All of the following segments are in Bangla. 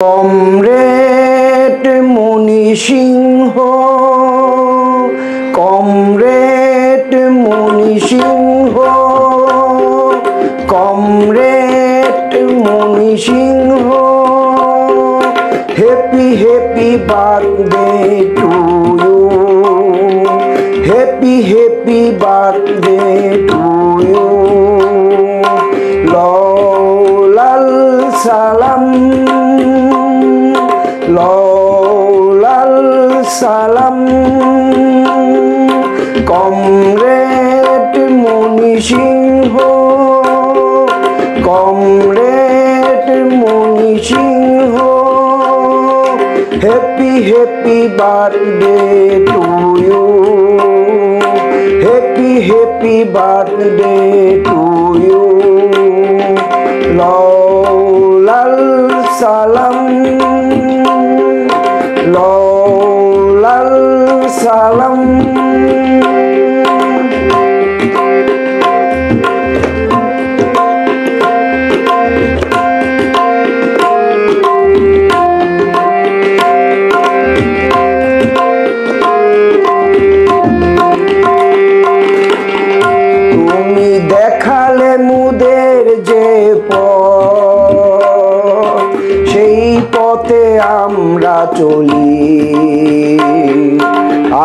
Comrade Moni Singh, comrade Moni Singh, comrade Moni Singh, happy happy birthday to you, happy happy birthday to you. লাল সালাম, লাল সালাম, comrade Moni Singh, comrade Moni Singh, happy happy birthday to you, happy happy birthday to you. লাল সালাম, লাল সালাম। তুমি দেখালে মুদের যে পথ, সেই পথে আমরা চলি,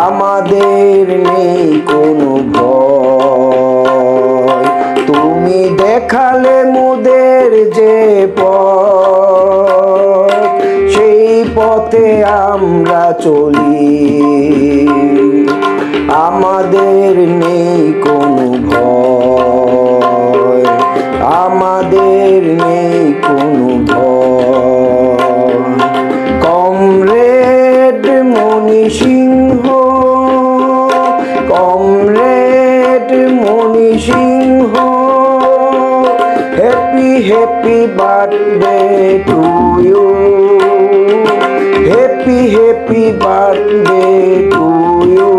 আমাদের নেই কোনো ভয়। তুমি দেখালে মুদের যে পথ, সেই পথে আমরা চলি, আমাদের নেই কোনো ভয়, আমাদের নেই কোনো ভয়। Comrade Moni Singh, comrade Moni Singh, happy happy birthday to you, happy happy birthday to you.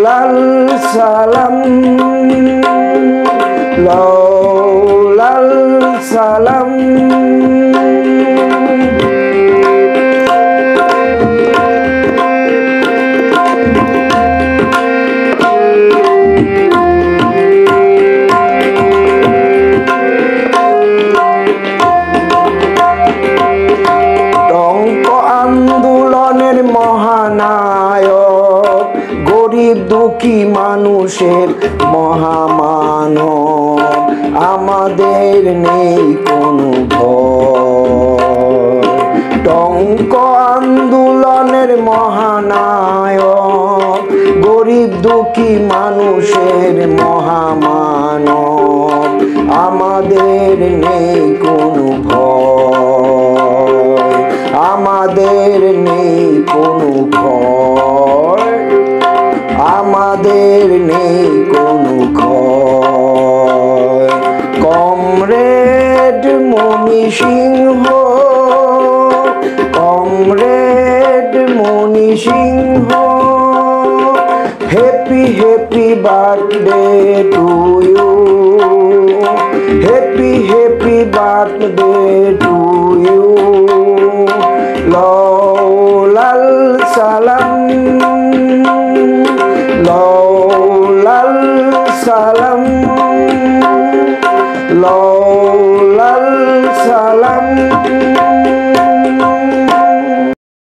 লাল সালাম, লাল সালাম। টঙ্ক আন্দোলনের মহানায়ক, গরিব দুঃখী মানুষের মহামানব, আমাদের নেই কোনো ভয়। টঙ্ক আন্দোলনের মহানায়ক, গরিব দুঃখী মানুষের মহামানব, আমাদের নেই কোনো ভয়, আমাদের নেই কোনো ভয়, আমাদের নেই কোনো ভয়। Comrade Moni Singh, comrade Moni Singh, happy happy birthday to you, happy happy birthday to you. লাল সালাম, লাল সালাম, লাল সালাম।